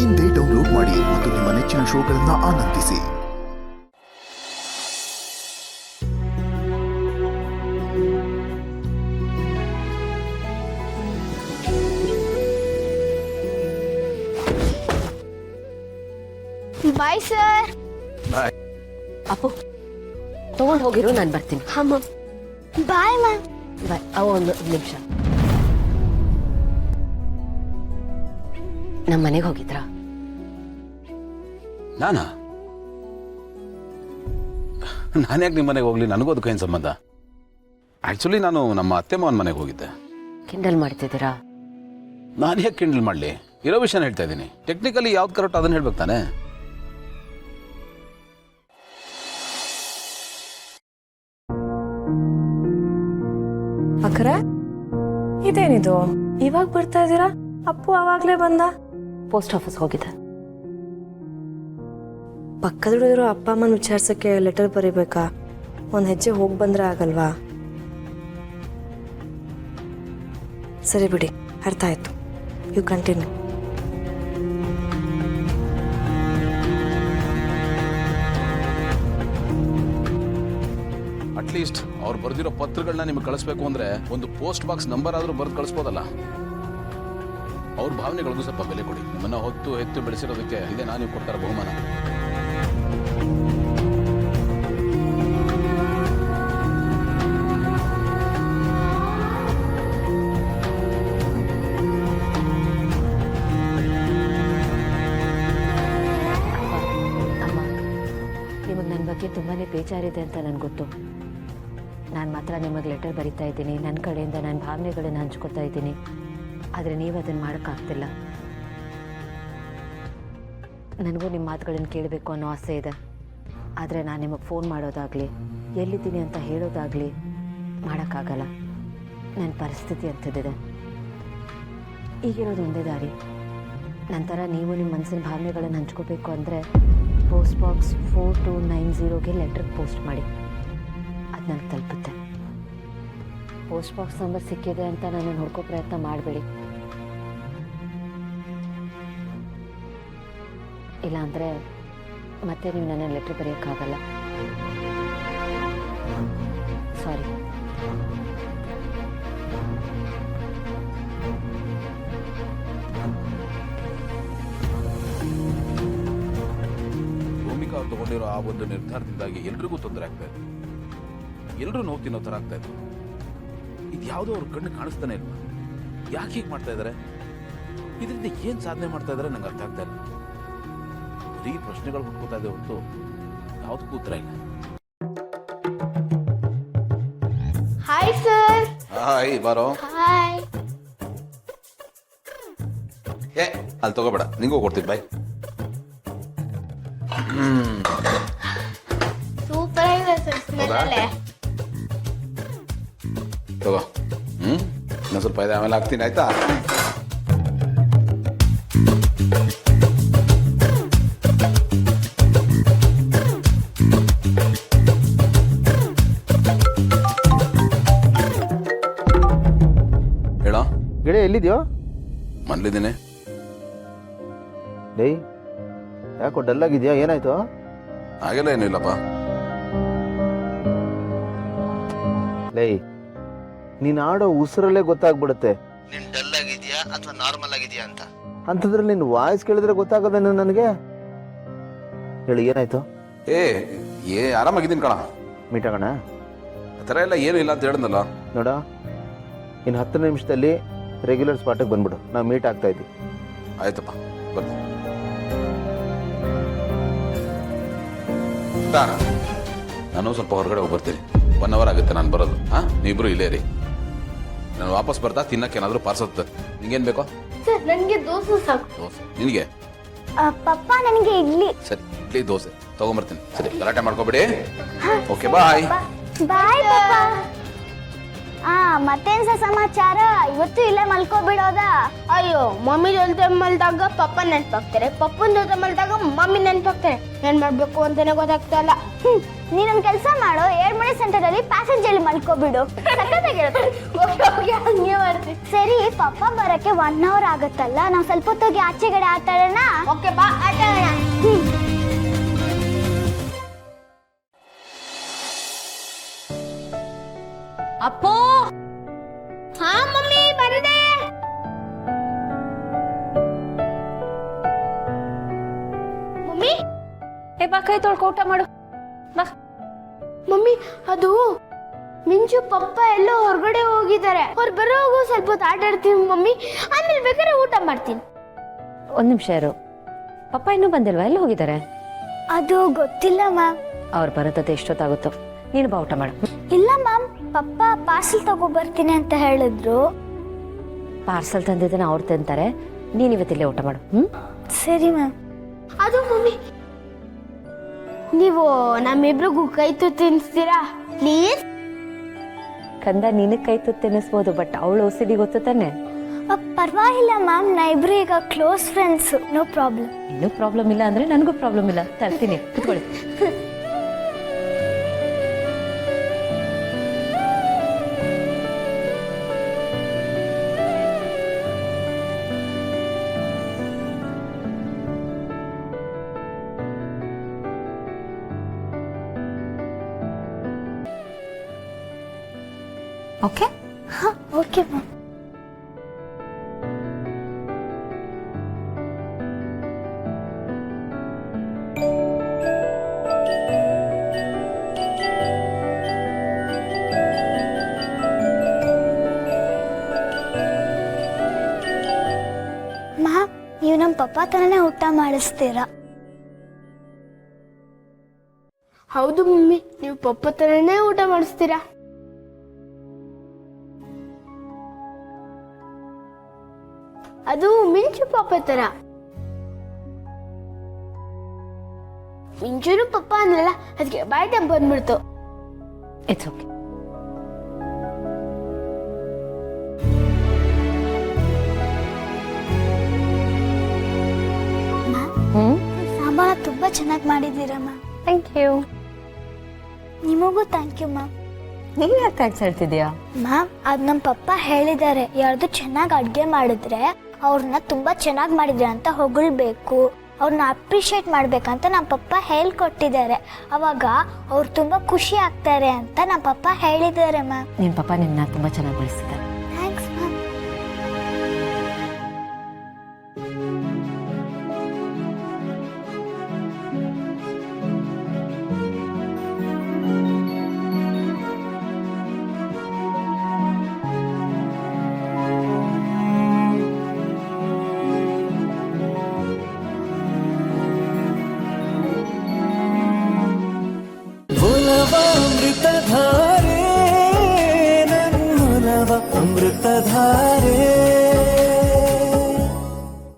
ಇಂದೇ ಡೌನ್ಲೋಡ್ ಮಾಡಿ ಮತ್ತು ನಿಮ್ಮ ನೆಚ್ಚಿನ ಶೋಗಳನ್ನು ಆನಂದಿಸಿ. Bye sir. ಬಾಯ್. ಅಪ್ಪು ತಗೊಂಡು ಹೋಗಿರು, ನಾನು ಬರ್ತೀನಿ. ಅಮ್ಮ ಬಾಯ್ ಮ್ಯಾಮ್. ಬಾಯ್. ಒಂದು ನಿಮಿಷ, ನಮ್ಮ ಮನೆಗೆ ಹೋಗಿದ್ರಾ? ನಾನ್ಯಾಕೆ ನಿಮ್ಮ ಮನೆಗೆ ಹೋಗ್ಲಿ? ನನಗೂ ಅದಕ್ಕೆ ಏನು ಸಂಬಂಧ? ಆಕ್ಚುಲಿ ನಾನು ನಮ್ಮ ಅತ್ತೆ ಮಾವನ ಮನೆಗೆ ಹೋಗಿದ್ದೆ. ಕಿಂಡಲ್ ಮಾಡ್ತಿದ್ದೀರಾ? ನಾನು ಹೇಗೆ ಕಿಂಡಲ್ ಮಾಡಲಿ? ಇರೋ ವಿಷಯನ ಹೇಳ್ತಾ ಇದ್ದೀನಿ. ಟೆಕ್ನಿಕಲಿ ಯಾವ್ದು ಕರೆಕ್ಟ್ ಅದನ್ನ ಹೇಳ್ಬೇಕು ತಾನೆ. ಅಕ್ರ, ಇದೇನಿದು ಇವಾಗ ಬರ್ತಾ ಇದ್ದೀರಾ? ಅಪ್ಪು ಅವಾಗ್ಲೇ ಬಂದ? ಪೋಸ್ಟ್ ಆಫೀಸ್ ಹೋಗಿದ್ದೆ. ಪಕ್ಕದಲ್ಲಿರೋ ಅಪ್ಪ ಅಮ್ಮನ ವಿಚಾರಿಸಕ್ಕೆ ಲೆಟರ್ ಬರೀಬೇಕಾ? ಒಂದು ಹೆಜ್ಜೆ ಹೋಗಿ ಬಂದ್ರೆ ಆಗಲ್ವಾ? ಸರಿ ಬಿಡಿ, ಅರ್ಥ ಆಯ್ತು. You continue. ಅಟ್ಲೀಸ್ಟ್ ಅವ್ರು ಬರೆದಿರೋ ಪತ್ರಗಳನ್ನ ನಿಮ್ಗೆ ಕಳಿಸ್ಬೇಕು ಅಂದ್ರೆ ಒಂದು ಪೋಸ್ಟ್ ಬಾಕ್ಸ್ ನಂಬರ್ ಆದ್ರೂ ಬರೆದು ಕಳಿಸ್ಬೋದಲ್ಲ. ಅವ್ರ ಭಾವನೆಗಳಿಗೂ ಸ್ವಲ್ಪ ಬೆಲೆ ಕೊಡಿ. ನಿಮ್ಮನ್ನ ಹೊತ್ತು ಎತ್ತು ಬೆಳೆಸಿರೋದಕ್ಕೆ ಇದೇ ನಾನು ನೀವು ಕೊಡ್ತಾರ ಬಹುಮಾನ. ಅಮ್ಮ, ನಿಮಗೆ ನನ್ನ ಬಗ್ಗೆ ತುಂಬಾನೇ ಬೇಜಾರಿದೆ ಅಂತ ನನಗೆ ಗೊತ್ತು. ನಾನು ಮಾತ್ರ ನಿಮಗೆ ಲೆಟರ್ ಬರಿತಾ ಇದ್ದೀನಿ, ನನ್ನ ಕಡೆಯಿಂದ ನನ್ನ ಭಾವನೆಗಳನ್ನು ಹಂಚ್ಕೊತಾ ಇದ್ದೀನಿ. ಆದರೆ ನೀವು ಅದನ್ನು ಮಾಡೋಕ್ಕಾಗ್ತಿಲ್ಲ. ನನಗೂ ನಿಮ್ಮ ಮಾತುಗಳನ್ನು ಕೇಳಬೇಕು ಅನ್ನೋ ಆಸೆ ಇದೆ. ಆದರೆ ನಾನು ನಿಮಗೆ ಫೋನ್ ಮಾಡೋದಾಗಲಿ ಎಲ್ಲಿದ್ದೀನಿ ಅಂತ ಹೇಳೋದಾಗಲಿ ಮಾಡೋಕ್ಕಾಗಲ್ಲ. ನನ್ನ ಪರಿಸ್ಥಿತಿ ಅಂಥದ್ದಿದೆ. ಈಗಿರೋದು ಒಂದೇ ದಾರಿ. ನಂತರ ನೀವು ನಿಮ್ಮ ಮನಸ್ಸಿನ ಭಾವನೆಗಳನ್ನು ಹಂಚ್ಕೋಬೇಕು ಅಂದರೆ ಪೋಸ್ಟ್ ಬಾಕ್ಸ್ 4290ಗೆ ಲೆಟರ್ ಪೋಸ್ಟ್ ಮಾಡಿ. ಅದು ನನಗೆ ತಲುಪುತ್ತೆ. ಪೋಸ್ಟ್ ಬಾಕ್ಸ್ ನಂಬರ್ ಸಿಕ್ಕಿದೆ ಅಂತ ನಾನು ಹುಡ್ಕೋ ಪ್ರಯತ್ನ ಮಾಡಬೇಡಿ. ಇಲ್ಲಾಂದರೆ ಮತ್ತೆ ನೀವು ನನ್ನ ಲೆಟ್ರ್ ಬರೆಯೋಕ್ಕಾಗಲ್ಲ. ಸಾರಿ. ಭೂಮಿಕಾ ಅವ್ರು ತಗೊಂಡಿರೋ ಆ ಒಂದು ನಿರ್ಧಾರದಿಂದಾಗಿ ಎಲ್ರಿಗೂ ತೊಂದರೆ ಆಗ್ತಾ ಇದೆ. ಎಲ್ಲರೂ ನೋವು ತಿನ್ನೋ ಥರ ಆಗ್ತಾ ಇತ್ತು. ಇದು ಯಾವುದೋ ಅವ್ರ ಕಣ್ಣು ಕಾಣಿಸ್ತಾನೆ ಇಲ್ವಾ? ಯಾಕೆ ಹೀಗೆ ಮಾಡ್ತಾ ಇದ್ದಾರೆ? ಇದರಿಂದ ಏನು ಸಾಧನೆ ಮಾಡ್ತಾ ಇದ್ದಾರೆ ನಂಗೆ ಅರ್ಥ ಆಗ್ತಾ ಇಲ್ಲ. ಬರೀ ಪ್ರಶ್ನೆಗಳು ಹುಡ್ಕೋತಾ ಇದೆ ಹೊರತು ಯಾವುದಕ್ಕೂ ಉತ್ತರ ಇಲ್ಲ. Hi sir. ಹಾಯ್, ಬಾರೋ. ಹಾಯ್. ಅಲ್ಲಿ ತಗೋಬೇಡ, ನಿಂಗೂ ಕೊಡ್ತೀನಿ. ಬಾಯ್. ಸೂಪರ್ ಆಗಿದೆ ಸರ್. ಸ್ಮೆಲ್ ಅಲ್ಲೇ ತಗೋ. ಇನ್ನೊಂದು ಸ್ವಲ್ಪ ಇದೆ, ಆಮೇಲೆ ಹಾಕ್ತೀನಿ. ಆಯ್ತಾ? ಹೇಳೋ ಗೆಳೆಯ, ಎಲ್ಲಿದ್ಯೋ? ಮನೇಲಿದ್ದೀನಿ. ಡೇಯ್, ಯಾಕೋ ಡಲ್ ಆಗಿದ್ಯಾ? ಏನಾಯ್ತು? ಹಾಗೆಲ್ಲ ಏನೂ ಇಲ್ಲಪ್ಪ. ಲೈ, ನೀನ್ ಆಡೋ ಉಸಿರಲ್ಲೇ ಗೊತ್ತಾಗ್ಬಿಡುತ್ತೆ ನೀನ್ ಡಲ್ ಆಗಿದ್ಯಾ ಅಥವಾ ನಾರ್ಮಲ್ ಆಗಿದ್ಯಾ ಅಂತ. ಅಂತಂದ್ರೆ ನಿನ್ ವಾಯ್ಸ್ ಕೇಳಿದ್ರೆ ಗೊತ್ತಾಗದೇನು ನನಗೆ? ಹೇಳಿ, ಏನಾಯ್ತು? ಆರಾಮಾಗಿದ್ದೀನಿ ಕಣ. ಮೀಟ್ ಆಗೋಣ? ಆ ಥರ ಎಲ್ಲ ಏನೂ ಇಲ್ಲ ಅಂತ ಹೇಳಿದ್ನಲ್ಲ. ನೋಡ, ಇನ್ನು 10 ನಿಮಿಷದಲ್ಲಿ ರೆಗ್ಯುಲರ್ ಸ್ಪಾಟಿಗೆ ಬಂದ್ಬಿಡು. ನಾವು ಮೀಟ್ ಆಗ್ತಾ ಇದ್ದೀವಿ. ಆಯ್ತಪ್ಪ, ಬರ್ತೀನಿ. ನಾನು ಸ್ವಲ್ಪ ಹೊರಗಡೆ ಹೋಗಿ ಬರ್ತೀನಿ. 1 ಅವರ್ ಆಗುತ್ತೆ ನಾನು ಬರೋದು. ನೀವಿಬ್ರು ಇಲ್ಲೇ ರೀ. ನಾನು ವಾಪಸ್ ಬರ್ತಾ ತಿನ್ನಕ್ಕೆ ಏನಾದರೂ ಪಾರ್ಸಲ್. ನಿಂಗೇನು ಬೇಕೋ? ಸರ್, ನನಗೆ ದೋಸೆ ಸಾಕು. ದೋಸೆ ನಿನಗೆ? ಪಪ್ಪ ನನಗೆ ಇಡ್ಲಿ. ಸರಿ, ಇಡ್ಲಿ ದೋಸೆ ತಗೊಂಬರ್ತೀನಿ. ಸರಿ, ಗಲಾಟೆ ಮಾಡ್ಕೋಬೇಡಿ. ಓಕೆ, ಬಾಯ್. ಬಾಯ್ ಪಪ್ಪ. ಮತ್ತೇನ್ ಸಮಾಚಾರ? ಇವತ್ತು ಇಲ್ಲೇ ಮಲ್ಕೋಬಿಡೋದಾ? ಅಯ್ಯೋ, ಮಮ್ಮಿ ಜೊತೆ ಮಲ್ದಾಗ ಪಪ್ಪ ನೆನ್ಪಾಗ್ತಾರೆ, ಪಪ್ಪನ ಜೊತೆ ಮಲ್ದಾಗ ಮಮ್ಮಿ ನೆನ್ಪಾಗ್ತಾರೆ. ಏನ್ ಮಾಡ್ಬೇಕು ಅಂತಾನೆ ಗೊತ್ತಾಗ್ತಾ ಇಲ್ಲ. ನೀನೊಂದ್ ಕೆಲಸ ಮಾಡು, 7 ಮನೆ ಸೆಂಟರ್ ಅಲ್ಲಿ ಪ್ಯಾಸೆಂಜರ್ ಮಲ್ಕೋಬಿಡು. ಹಂಗೆ ಮಾಡ್ತೀನಿ. ಸರಿ, ಪಪ್ಪ ಬರಕ್ಕೆ 1 ಅವರ್ ಆಗುತ್ತಲ್ಲ, ನಾವ್ ಸ್ವಲ್ಪ ಹೊತ್ತೋಗಿ ಆಚೆಗಡೆ ಆಟ ಆಡೋಣ. ಓಕೆ ಬಾ, ಆಟ ಆಡೋಣ. ಅಪ್ಪೋ, ಹಾ ಮಮ್ಮಿ, ಬಂದೆ. ಮಮ್ಮಿ, ಬಾ, ಕೈ ತೊಳ್ಕೊ, ಊಟ ಮಾಡು ಬಾ. ಮಮ್ಮಿ, ಅದು ಮಿಂಚು ಪಪ್ಪ ಎಲ್ಲೋ ಹೊರಗಡೆ ಹೋಗಿದ್ದಾರೆ. ಅವ್ರು ಬರೋಗು ಸ್ವಲ್ಪ ಹೊತ್ತು ಆಟ ಆಡ್ತೀನಿ ಮಮ್ಮಿ, ಆಮೇಲೆ ಬೇಕಾದ್ರೆ ಊಟ ಮಾಡ್ತೀನಿ. 1 ನಿಮಿಷ ಇರು. ಪಪ್ಪ ಇನ್ನೂ ಬಂದಿಲ್ವಾ? ಎಲ್ಲಿ ಹೋಗಿದ್ದಾರೆ? ಅದು ಗೊತ್ತಿಲ್ಲ ಮ್ಯಾಮ್. ಅವ್ರು ಬರೋದತ್ತೆ ಎಷ್ಟೊತ್ತಾಗುತ್ತೋ. ನೀನು ಬಾ, ಊಟ ಮಾಡು. ಇಲ್ಲ ಮ್ಯಾಮ್, ಪಪ್ಪ ಪಾರ್ಸಲ್ ತಗೋಬರ್ತೀನಿ ಅಂತ ಹೇಳಿದ್ರು. ಪಾರ್ಸಲ್ ತಂದಿದ್ದನ್ನ ಅವ್ರು ತಿಂತಾರೆ, ನೀನು ಇವತ್ತಿಲ್ಲೇ ಊಟ ಮಾಡು. ಸರಿ ಮ್ಯಾಮ್. ಅದು ಮಮ್ಮಿ, ನೀವು ನಮ್ಮಿಬ್ರಿಗೂ ಕೈ ತುತ್ತು ತಿನ್ನಿಸ್ತೀರಾ ಪ್ಲೀಸ್? ಕಂದ, ನಿನಗೆ ಕೈ ತುತ್ತು ತಿನ್ನಿಸ್ಬೋದು, ಬಟ್ ಅವಳು OCD ಗೊತ್ತು ತಾನೆ. ಪರವಾಗಿಲ್ಲ ಮ್ಯಾಮ್, ನಾ ಇಬ್ರು ಈಗ ಕ್ಲೋಸ್ ಫ್ರೆಂಡ್ಸ್, ನೋ ಪ್ರಾಬ್ಲಮ್. ಇನ್ನೂ ಪ್ರಾಬ್ಲಮ್ ಇಲ್ಲ ಅಂದ್ರೆ ನನಗೂ ಪ್ರಾಬ್ಲಮ್ ಇಲ್ಲ. ತರ್ತೀನಿ, ಕುತ್ಕೊಳ್ಳಿ. Okay, okay ma'am. ಮ್ಯಾಮ್, ನೀವು ನಮ್ಮ ಪಪ್ಪ ತರನೇ ಊಟ ಮಾಡಿಸ್ತೀರಾ? ಹೌದು ಮಮ್ಮಿ, ನೀವು ಪಪ್ಪ ತರನೇ ಊಟ ಮಾಡಿಸ್ತೀರಾ. ಅದು ಮಿಂಚು ಪಾಪ ತರ. ಮಿಂಚುನು ಪಪ್ಪ ಅಂದ್ರಲ್ಲ, ಅದಕ್ಕೆ ಬಾಯ್ ಟೈಮ್ ಬಂದ್ಬಿಡ್ತು. It's okay. ಸಾಂಬಾರ ತುಂಬಾ ಚೆನ್ನಾಗಿ ಮಾಡಿದ್ದೀರಾ ಮ್ಯಾಮ್. Thank you. ನಿಮಗೂ ಥ್ಯಾಂಕ್ ಯು ಮ್ಯಾಮ್. ನೀನು ಯಾಕೆ ಥ್ಯಾಂಕ್ಸ್ ಹೇಳ್ತಿದ್ಯಾ? ಮ್ಯಾಮ್, ಅದು ನಮ್ಮ ಪಪ್ಪ ಹೇಳಿದ್ದಾರೆ, ಯಾರ್ದು ಚೆನ್ನಾಗಿ ಅಡುಗೆ ಮಾಡಿದ್ರೆ ಅವ್ರನ್ನ ತುಂಬಾ ಚೆನ್ನಾಗಿ ಮಾಡಿದ್ರೆ ಅಂತ ಹೊಗಳ್ಬೇಕು, ಅವ್ರನ್ನ ಅಪ್ರಿಷಿಯೇಟ್ ಮಾಡ್ಬೇಕಂತ ನಮ್ಮ ಪಪ್ಪ ಹೇಳ್ಕೊಟ್ಟಿದ್ದಾರೆ. ಅವಾಗ ಅವ್ರು ತುಂಬಾ ಖುಷಿ ಆಗ್ತಾರೆ ಅಂತ ನಮ್ಮ ಪಪ್ಪ ಹೇಳಿದ್ದಾರೆ ಮ್ಯಾಮ್. ನಿನ್ನ ಪಪ್ಪ ನಿನ್ನ ತುಂಬ ಚೆನ್ನಾಗಿ ಬೆಳೆಸಿದ್ದಾರೆ. Thanks ma'am. ಅಮೃತಧಾರೆ, ನನ್ನೊಲವ ಅಮೃತಧಾರೆ.